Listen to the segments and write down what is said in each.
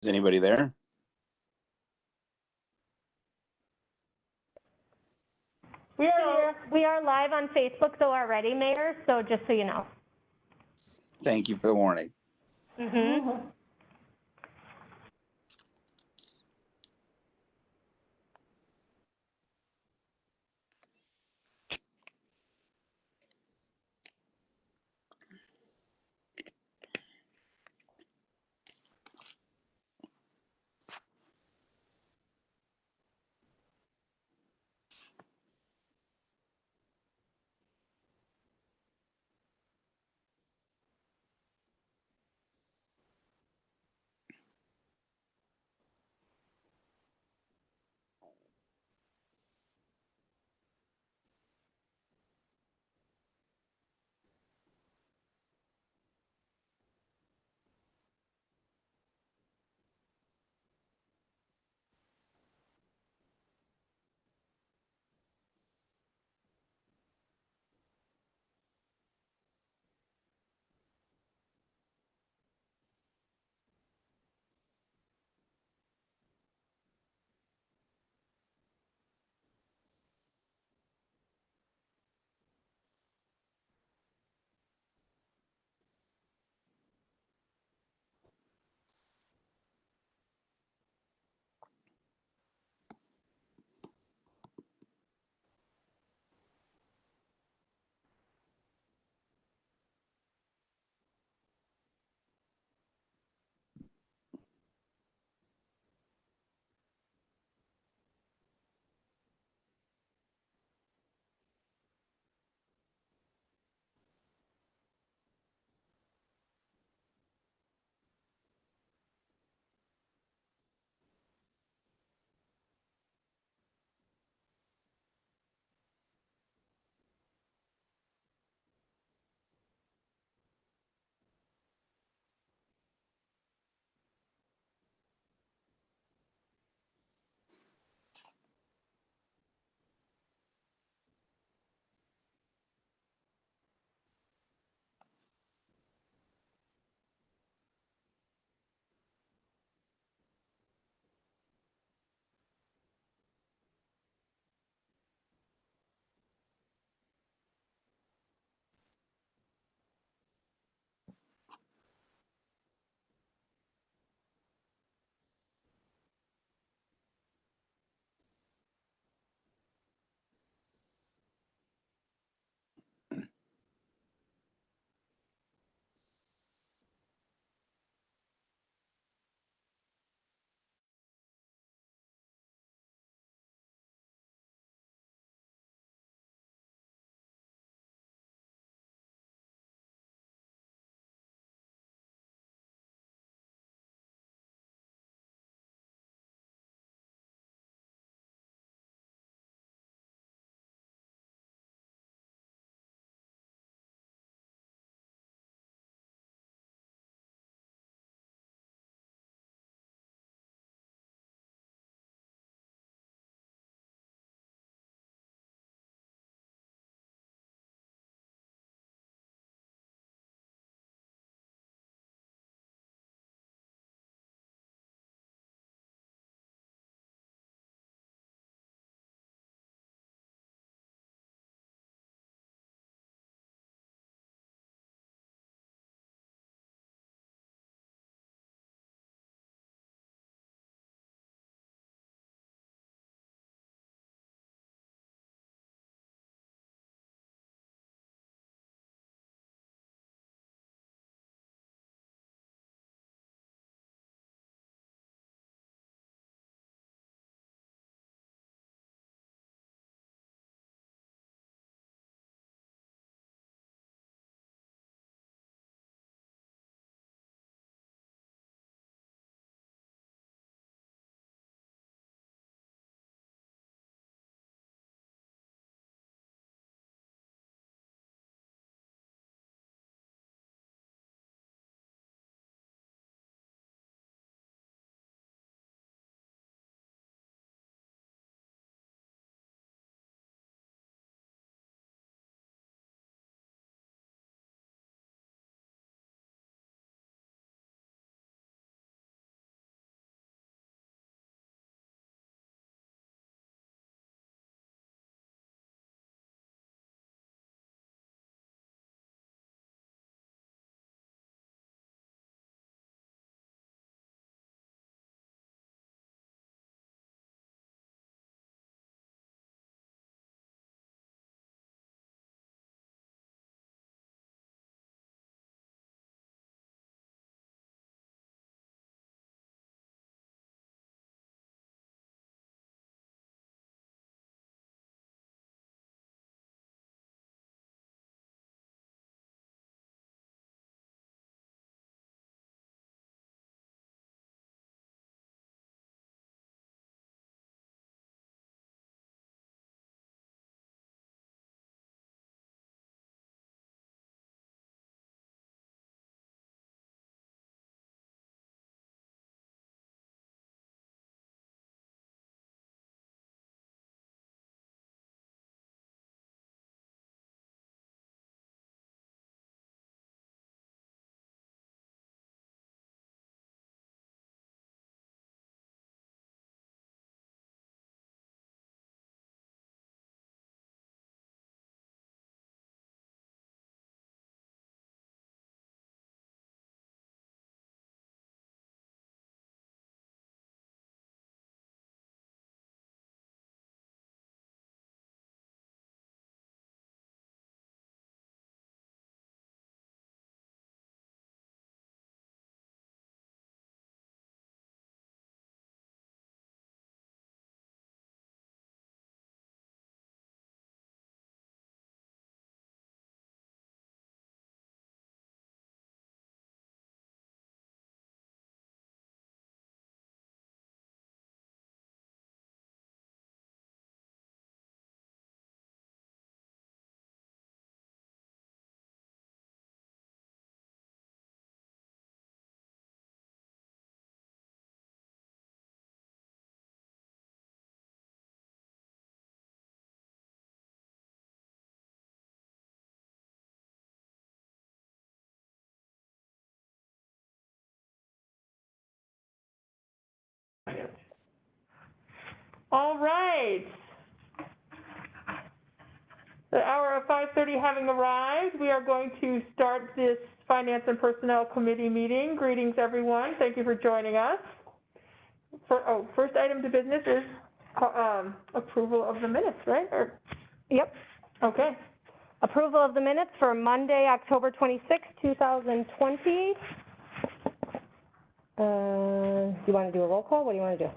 Is anybody there? We are live on Facebook though already, Mayor, so just so you know. Thank you for the warning. Mm-hmm. All right. The hour of 5:30 having arrived, we are going to start this Finance and Personnel Committee meeting. Greetings, everyone. Thank you for joining us. First item to business is approval of the minutes, right? Yep. Okay. Approval of the minutes for Monday, October 26, 2020. Do you want to do a roll call? What do you want to do?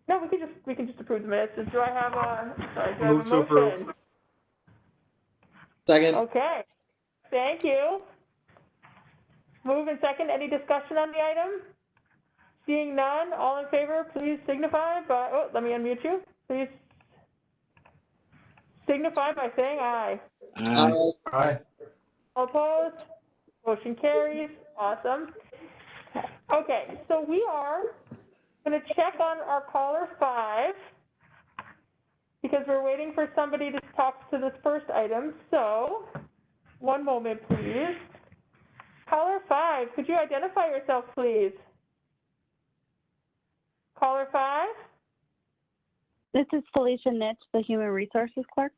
No, we can just approve the minutes. Do I have a Move to approve. motion? Second. Okay. Thank you. Move in second. Any discussion on the item? Seeing none, all in favor, please signify by, let me unmute you. Please signify by saying aye. Aye. Aye. All opposed? Motion carries. Awesome. Okay, so we are going to check on our caller 5 because we're waiting for somebody to talk to this first item. So, one moment, please. Caller 5, could you identify yourself, please? Caller 5? This is Felicia Nitch, the Human Resources Clerk.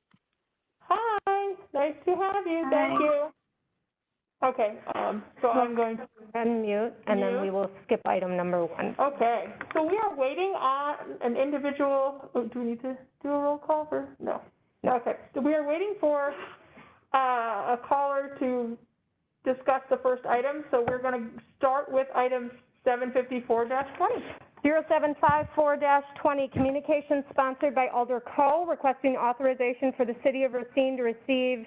Hi, nice to have you. Thank you. Okay, so I'm going to Unmute, and then we will skip item number 1. Okay, so we are waiting on an individual, do we need to do a roll call for, no. Okay, so we are waiting for a caller to discuss the first item, so we're gonna start with item 754-20. 0754-20, communication sponsored by Alder Co., requesting authorization for the City of Racine to receive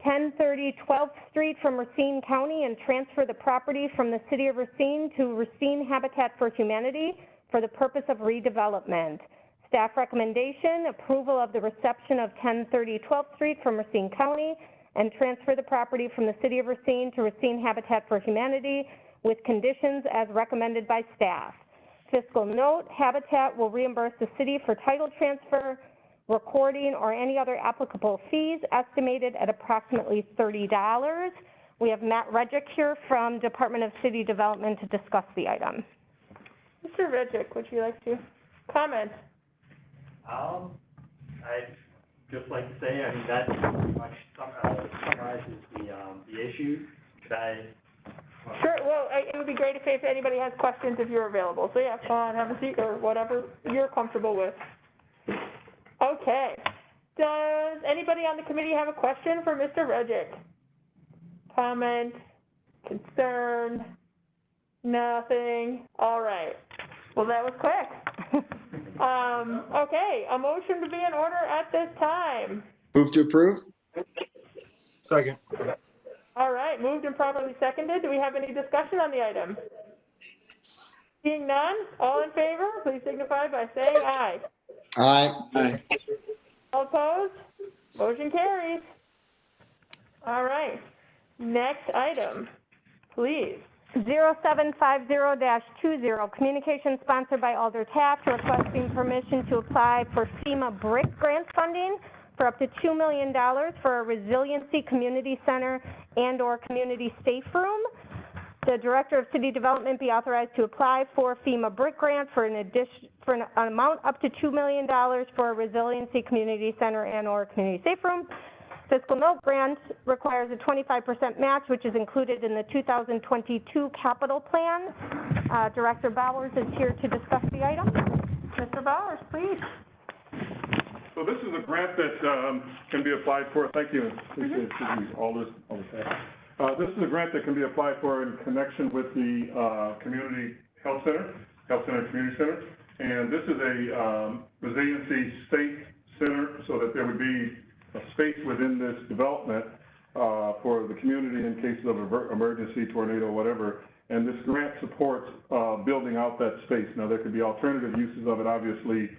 1030 12th Street from Racine County and transfer the property from the City of Racine to Racine Habitat for Humanity for the purpose of redevelopment. Staff recommendation, approval of the reception of 1030 12th Street from Racine County and transfer the property from the City of Racine to Racine Habitat for Humanity with conditions as recommended by staff. Fiscal note, Habitat will reimburse the city for title transfer, recording, or any other applicable fees estimated at approximately $30. We have Matt Regic here from Department of City Development to discuss the item. Mr. Regic, would you like to comment? I'd just like to say, I mean, that pretty much summarizes the issue. Could I? Sure, well, it would be great if anybody has questions if you're available. So yeah, come on, have a seat or whatever you're comfortable with. Okay. Does anybody on the committee have a question for Mr. Regic? Comment? Concern? Nothing? All right. Well, that was quick. Okay, a motion to be in order at this time. Move to approve. Second. All right, moved and properly seconded. Do we have any discussion on the item? Seeing none, all in favor, please signify by saying aye. Aye. Aye. All opposed? Motion carries. All right, next item, please. 0750-20, communication sponsored by Alder Taft, requesting permission to apply for FEMA BRIC grant funding for up to $2 million for a resiliency community center and/or community safe room. The Director of City Development be authorized to apply for FEMA BRIC grant for an amount up to $2 million for a resiliency community center and/or community safe room. Fiscal note, grant requires a 25% match, which is included in the 2022 capital plan. Director Bowers is here to discuss the item. Mr. Bowers, please. So this is a grant that can be applied for. Thank you. All this. This is a grant that can be applied for in connection with the community health center, community center. And this is a resiliency state center so that there would be a space within this development for the community in case of emergency, tornado, whatever. And this grant supports building out that space. Now, there could be alternative uses of it, obviously,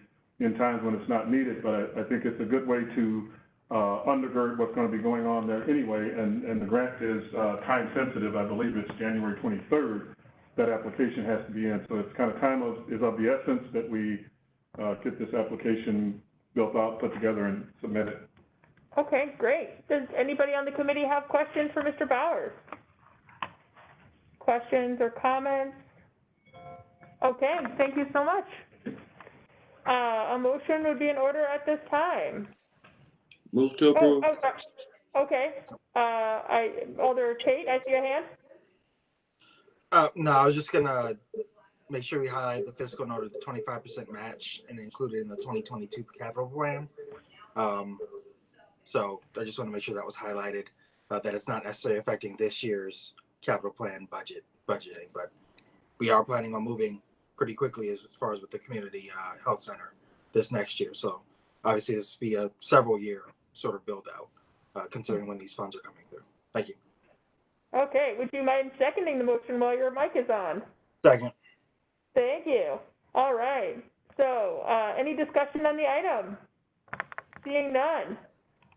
in times when it's not needed, but I think it's a good way to undergird what's going to be going on there anyway. And the grant is time sensitive. I believe it's January 23rd that application has to be in. So it's kind of is of the essence that we get this application built out, put together, and submit it. Okay, great. Does anybody on the committee have questions for Mr. Bowers? Questions or comments? Okay, thank you so much. A motion would be in order at this time. Move to approve. Okay, Alder Tate, I see a hand. No, I was just gonna make sure we highlight the fiscal note of the 25% match and include it in the 2022 capital plan. So I just want to make sure that was highlighted, that it's not necessarily affecting this year's capital plan budgeting, but we are planning on moving pretty quickly as far as with the community health center this next year. So obviously this will be a several year sort of build out, considering when these funds are coming through. Thank you. Okay, would you mind seconding the motion while your mic is on? Second. Thank you. All right. So, any discussion on the item? Seeing none.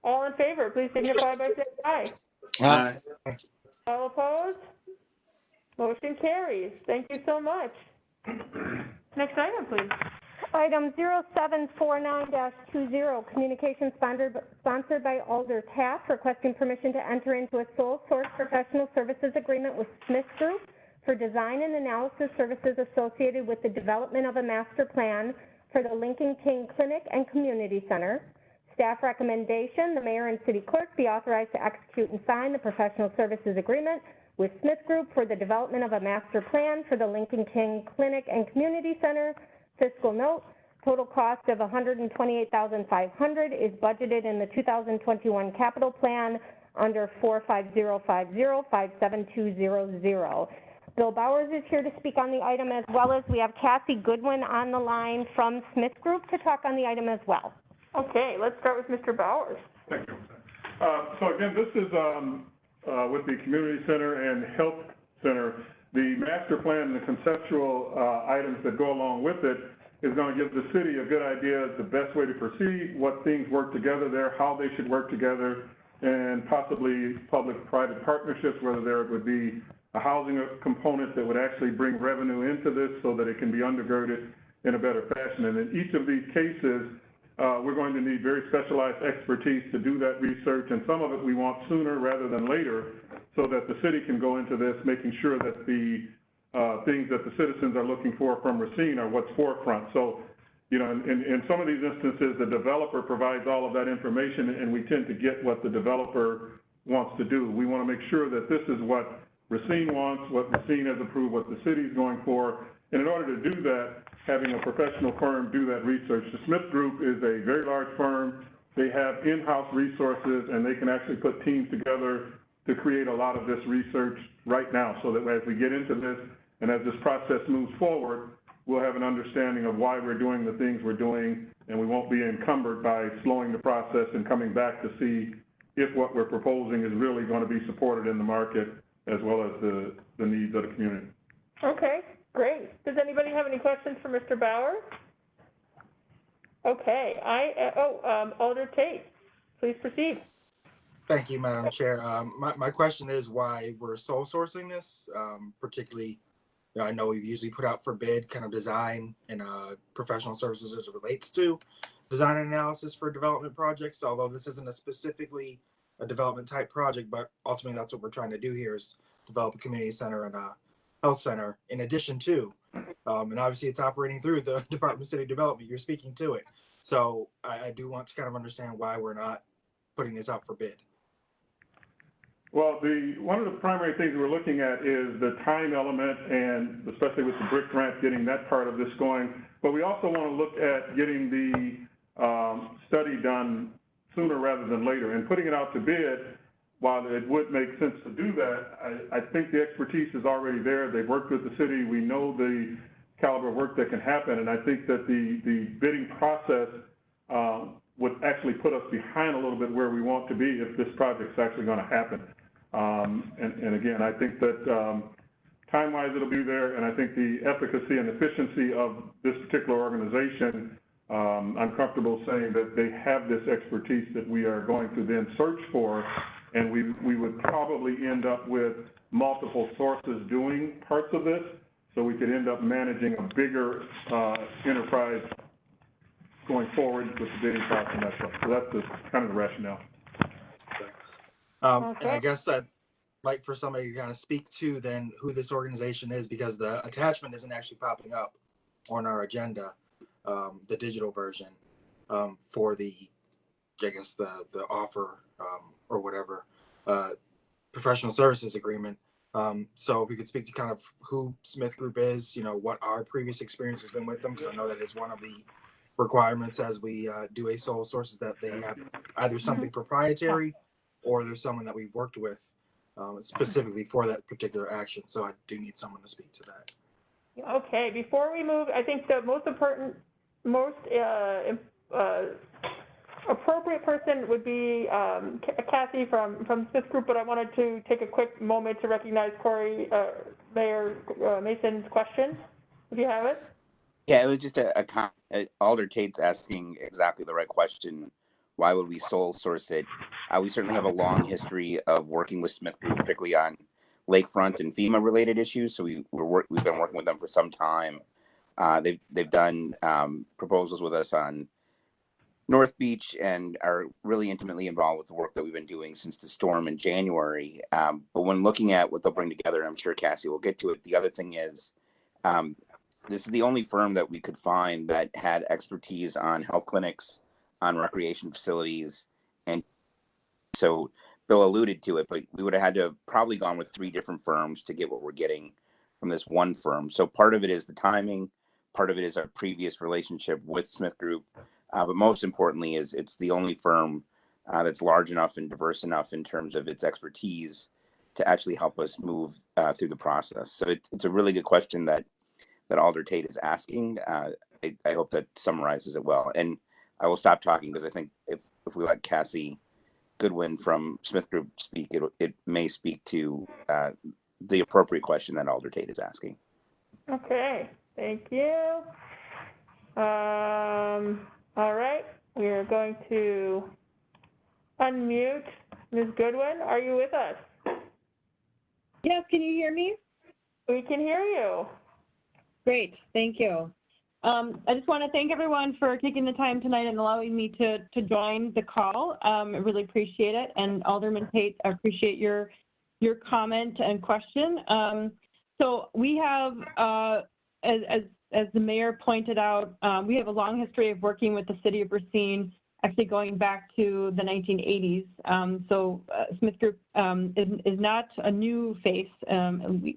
All in favor, please signify by saying aye. Aye. All opposed? Motion carries. Thank you so much. Next item, please. Item 0749-20, communication sponsored by Alder Taft, requesting permission to enter into a sole source professional services agreement with Smith Group for design and analysis services associated with the development of a master plan for the Lincoln King Clinic and Community Center. Staff recommendation, the mayor and city clerk be authorized to execute and sign the professional services agreement with Smith Group for the development of a master plan for the Lincoln King Clinic and Community Center. Fiscal note, total cost of $128,500 is budgeted in the 2021 capital plan under 45050-57200. Bill Bowers is here to speak on the item, as well as we have Cassie Goodwin on the line from Smith Group to talk on the item as well. Okay, let's start with Mr. Bowers. Thank you. So again, this is with the community center and health center. The master plan and the conceptual items that go along with it is going to give the city a good idea of the best way to proceed, what things work together there, how they should work together, and possibly public-private partnerships, whether there would be a housing component that would actually bring revenue into this so that it can be undergirded in a better fashion. And in each of these cases, we're going to need very specialized expertise to do that research, and some of it we want sooner rather than later so that the city can go into this making sure that the things that the citizens are looking for from Racine are what's forefront. So, you know, in some of these instances, the developer provides all of that information, and we tend to get what the developer wants to do. We want to make sure that this is what Racine wants, what Racine has approved, what the city is going for, and in order to do that, having a professional firm do that research. The Smith Group is a very large firm. They have in-house resources, and they can actually put teams together to create a lot of this research right now, so that as we get into this and as this process moves forward, we'll have an understanding of why we're doing the things we're doing, and we won't be encumbered by slowing the process and coming back to see if what we're proposing is really going to be supported in the market as well as the needs of the community. Okay, great. Does anybody have any questions for Mr. Bowers? Okay, Alder Tate, please proceed. Thank you, Madam Chair. My question is why we're sole sourcing this, particularly, you know, I know we've usually put out for bid kind of design and professional services as it relates to design and analysis for development projects, although this isn't specifically a development type project, but ultimately that's what we're trying to do here is develop a community center and a health center in addition to, and obviously it's operating through the Department of City Development. You're speaking to it. So I do want to kind of understand why we're not putting this out for bid. Well, one of the primary things we're looking at is the time element, and especially with the BRIC grant, getting that part of this going. But we also want to look at getting the study done sooner rather than later. And putting it out to bid, while it would make sense to do that, I think the expertise is already there. They've worked with the city. We know the caliber of work that can happen. And I think that the bidding process would actually put us behind a little bit where we want to be if this project's actually going to happen. And again, I think that time-wise it'll be there, and I think the efficacy and efficiency of this particular organization, I'm comfortable saying that they have this expertise that we are going to then search for, and we would probably end up with multiple sources doing parts of this, so we could end up managing a bigger enterprise going forward with the bidding process and that stuff. So that's kind of the rationale. And I guess that like for somebody to kind of speak to then who this organization is, because the attachment isn't actually popping up on our agenda, the digital version, for the, I guess the offer, or whatever, professional services agreement. So if we could speak to kind of who Smith Group is, what our previous experience has been with them, because I know that is one of the requirements as we do a sole source, is that they have either something proprietary or there's someone that we've worked with specifically for that particular action. So I do need someone to speak to that. Okay, before we move, I think the most appropriate person would be Kathy from Smith Group, but I wanted to take a quick moment to recognize Mayor Mason's question, if you have it. Yeah, it was just Alder Tate's asking exactly the right question. Why would we sole source it? We certainly have a long history of working with Smith Group, particularly on lakefront and FEMA related issues. So we've been working with them for some time. They've done proposals with us on North Beach and are really intimately involved with the work that we've been doing since the storm in January. But when looking at what they'll bring together, and I'm sure Cassie will get to it, the other thing is, this is the only firm that we could find that had expertise on health clinics, on recreation facilities. And so Bill alluded to it, but we would have had to have probably gone with 3 different firms to get what we're getting from this one firm. So part of it is the timing, part of it is our previous relationship with Smith Group. But most importantly is it's the only firm that's large enough and diverse enough in terms of its expertise to actually help us move through the process. So it's a really good question that Alder Tate is asking. I hope that summarizes it well. And I will stop talking because I think if we let Cassie Goodwin from Smith Group speak, it may speak to the appropriate question that Alder Tate is asking. Okay, thank you. All right, we are going to unmute Ms. Goodwin. Are you with us? Yes, can you hear me? We can hear you. Great, thank you. I just want to thank everyone for taking the time tonight and allowing me to join the call. I really appreciate it. And Alderman Tate, I appreciate your comment and question. So we have, as the mayor pointed out, we have a long history of working with the city of Racine, actually going back to the 1980s. Smith Group is not a new face.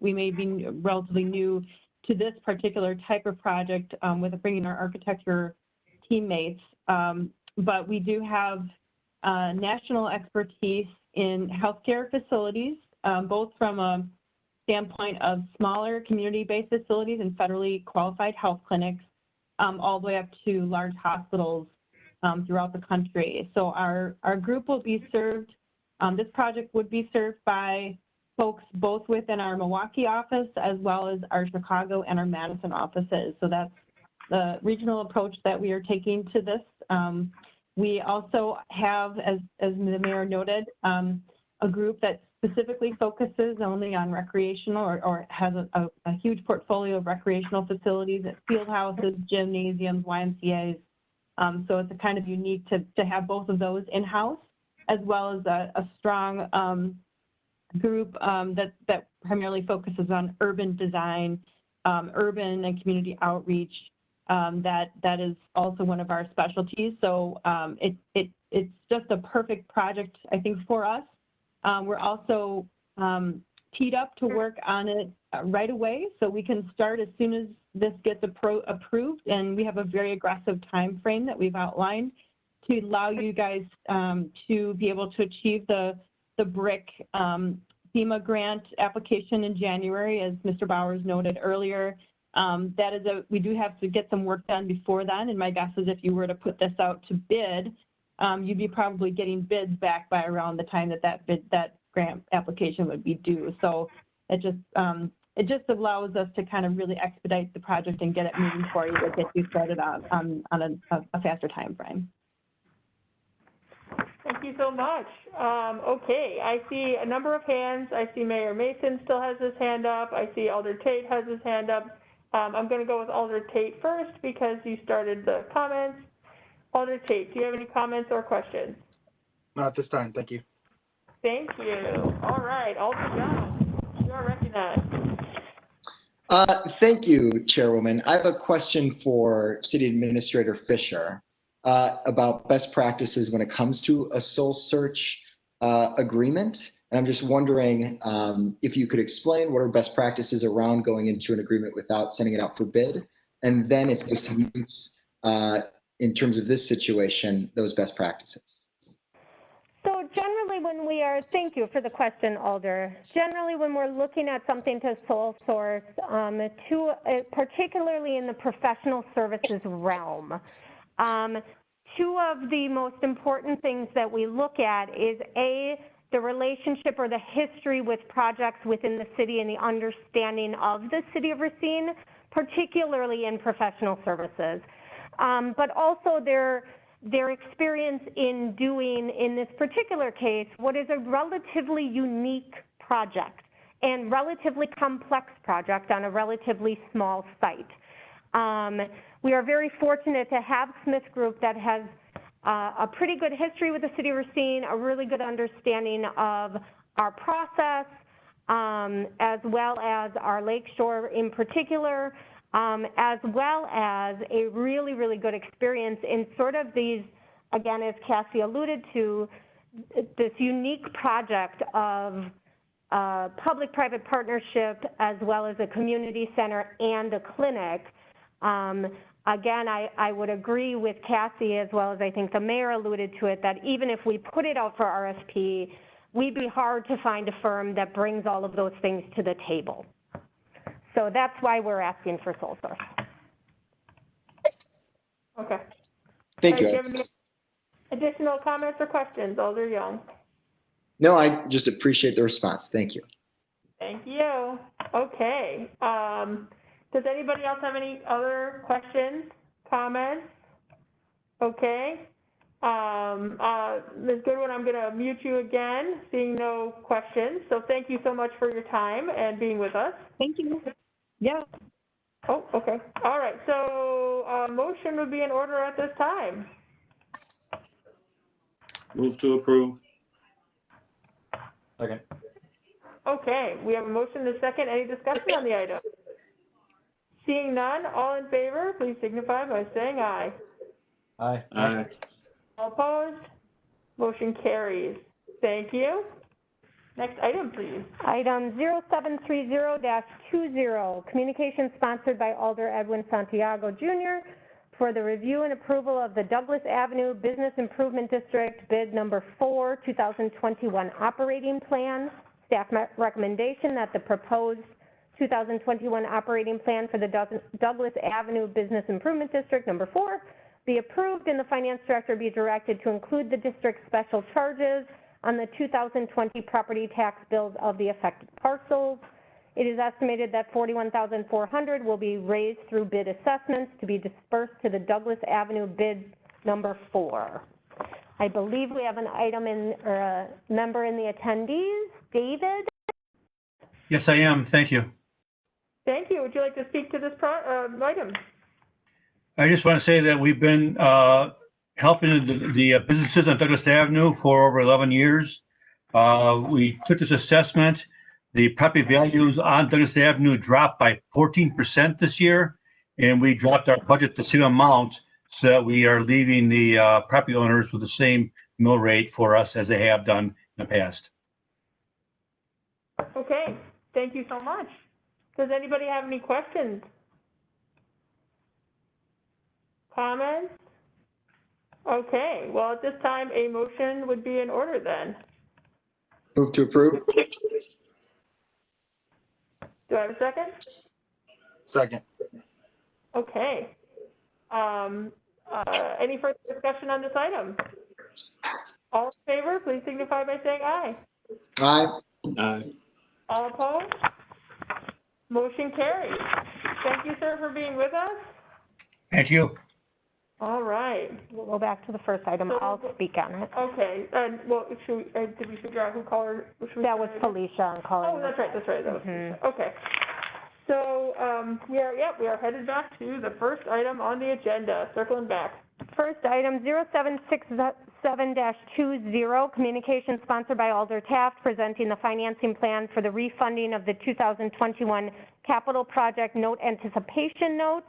We may be relatively new to this particular type of project with bringing our architecture teammates. But we do have national expertise in healthcare facilities, both from a standpoint of smaller community-based facilities and federally qualified health clinics, all the way up to large hospitals throughout the country. So our group will be served, this project would be served by folks both within our Milwaukee office as well as our Chicago and our Madison offices. So that's the regional approach that we are taking to this. We also have, as the mayor noted, a group that specifically focuses only on recreational or has a huge portfolio of recreational facilities at field houses, gymnasiums, YMCAs. So it's a kind of unique to have both of those in-house, as well as a strong group that primarily focuses on urban design, urban and community outreach. That is also one of our specialties. So it's just a perfect project, I think, for us. We're also teed up to work on it right away, so we can start as soon as this gets approved, and we have a very aggressive time frame that we've outlined to allow you guys to be able to achieve the BRIC FEMA grant application in January, as Mr. Bowers noted earlier. We do have to get some work done before then, and my guess is if you were to put this out to bid, you'd be probably getting bids back by around the time that grant application would be due. So it just allows us to kind of really expedite the project and get it moving for you to get you started on a faster time frame. Thank you so much. Okay, I see a number of hands. I see Mayor Mason still has his hand up. I see Alder Tate has his hand up. I'm going to go with Alder Tate first because you started the comments. Alder Tate, do you have any comments or questions? Not at this time, thank you. Thank you. All right, Alder Young, you are recognized. Thank you, Chairwoman. I have a question for City Administrator Fisher about best practices when it comes to a sole search agreement. And I'm just wondering if you could explain what are best practices around going into an agreement without sending it out for bid, and then if this meets, in terms of this situation, those best practices. So generally when we are, thank you for the question, Alder. Generally when we're looking at something to sole source, particularly in the professional services realm, two of the most important things that we look at is the relationship or the history with projects within the city and the understanding of the city of Racine, particularly in professional services, but also their experience in doing, in this particular case, what is a relatively unique project and relatively complex project on a relatively small site. We are very fortunate to have Smith Group that has a pretty good history with the city of Racine, a really good understanding of our process, as well as our Lakeshore in particular, as well as a really, really good experience in sort of these, again, as Cassie alluded to, this unique project of public-private partnership as well as a community center and a clinic. Again, I would agree with Cassie as well as I think the mayor alluded to it, that even if we put it out for RFP, we'd be hard to find a firm that brings all of those things to the table. So that's why we're asking for sole source. Okay. Thank Do you. you have any additional comments or questions, Alder Young? No, I just appreciate the response. Thank you. Thank you. Okay. Does anybody else have any other questions, comments? Okay. Ms. Goodwin, I'm going to mute you again, seeing no questions. So thank you so much for your time and being with us. Thank you. Yeah. Oh, okay. All right. So motion would be in order at this time. Move to approve. Second. Okay. We have a motion and a second. Any discussion on the item? Seeing none, all in favor, please signify by saying aye. Aye. Aye. All opposed? Motion carries. Thank you. Next item, please. Item 0730-20, communication sponsored by Alder Edwin Santiago Jr. for the review and approval of the Douglas Avenue Business Improvement District bid number 4, 2021 operating plan. Staff recommendation that the proposed 2021 operating plan for the Douglas Avenue Business Improvement District number 4 be approved and the finance director be directed to include the district's special charges on the 2020 property tax bills of the affected parcels. It is estimated that $41,400 will be raised through bid assessments to be dispersed to the Douglas Avenue bid number 4. I believe we have an item in, or a member in the attendees. David? Yes, I am. Thank you. Thank you. Would you like to speak to this item? I just want to say that we've been helping the businesses on Douglas Avenue for over 11 years. We took this assessment. The property values on Douglas Avenue dropped by 14% this year, and we dropped our budget the same amount so that we are leaving the property owners with the same mill rate for us as they have done in the past. Okay. Thank you so much. Does anybody have any questions? Comments? Okay, well, at this time, a motion would be in order then. Move to approve. Do I have a second? Second. Okay. Any further discussion on this item? All in favor, please signify by saying aye. Aye. Aye. All opposed? Motion carries. Thank you, sir, for being with us. Thank you. All right. We'll go back to the first item. I'll speak on it. Okay, and well, did we figure out who called her? That was Felicia on calling. Oh, that's right, that was Felicia. Okay. So, we are headed back to the first item on the agenda, circling back. First item, 7-20, communication sponsored by Alder Taft, presenting the financing plan for the refunding of the 2021 capital project note anticipation notes.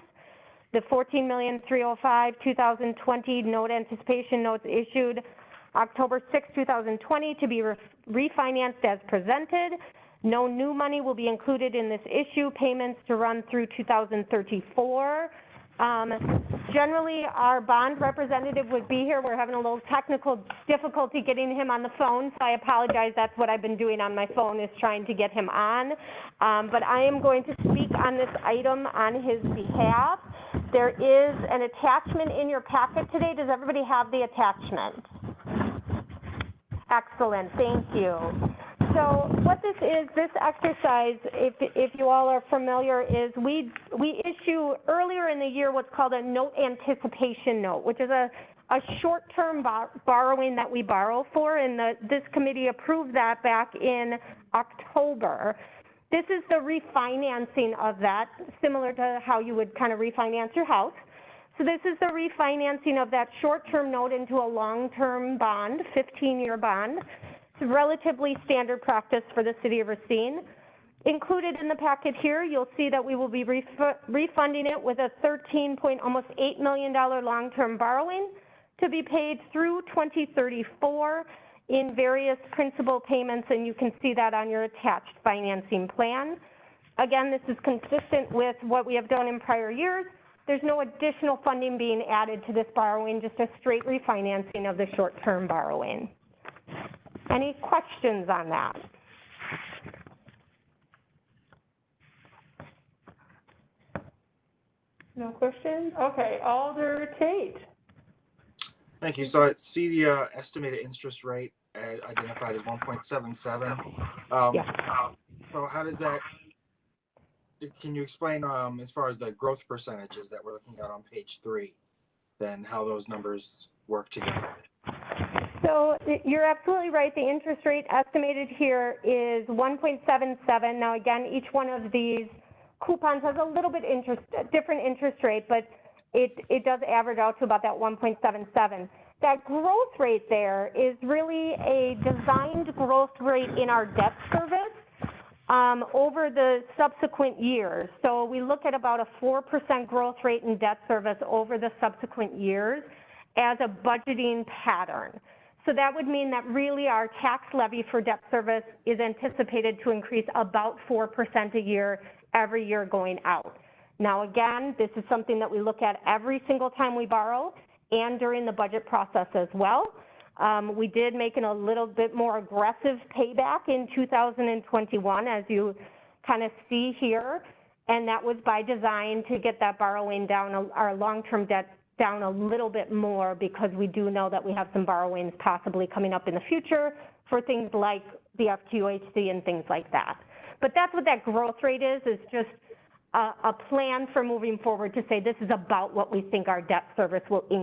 The $14,305,000 2020 note anticipation notes issued October 6, 2020 to be refinanced as presented. No new money will be included in this issue. Payments to run through 2034. Generally, our bond representative would be here. We're having a little technical difficulty getting him on the phone, so I apologize. That's what I've been doing on my phone, is trying to get him on. But I am going to speak on this item on his behalf. There is an attachment in your packet today. Does everybody have the attachment? Excellent, thank you. So what this is, this exercise, if you all are familiar, is we issue earlier in the year what's called a note anticipation note, which is a short-term borrowing that we borrow for, and this committee approved that back in October. This is the refinancing of that, similar to how you would kind of refinance your house. So this is the refinancing of that short-term note into a long-term bond, 15-year bond. It's relatively standard practice for the city of Racine. Included in the packet here, you'll see that we will be refunding it with a almost $8 million long-term borrowing to be paid through 2034 in various principal payments, and you can see that on your attached financing plan. Again, this is consistent with what we have done in prior years. There's no additional funding being added to this borrowing, just a straight refinancing of the short-term borrowing. Any questions on that? No questions? Okay, Alder Tate. Thank you. So I see the estimated interest rate identified as 1.77. Yeah. So how does that, can you explain as far as the growth percentages that we're looking at on page 3, then how those numbers work together? So you're absolutely right. The interest rate estimated here is 1.77. Now, again, each one of these coupons has a little bit different interest rate, but it does average out to about that 1.77. That growth rate there is really a designed growth rate in our debt service over the subsequent years. So we look at about a 4% growth rate in debt service over the subsequent years as a budgeting pattern. So that would mean that really our tax levy for debt service is anticipated to increase about 4% a year every year going out. Now, again, this is something that we look at every single time we borrow and during the budget process as well. We did make a little bit more aggressive payback in 2021, as you kind of see here, and that was by design to get that borrowing down, our long-term debt down a little bit more, because we do know that we have some borrowings possibly coming up in the future for things like the FQHC and things like that. But that's what that growth rate is just a plan for moving forward to say this is about what we think our debt service will increase.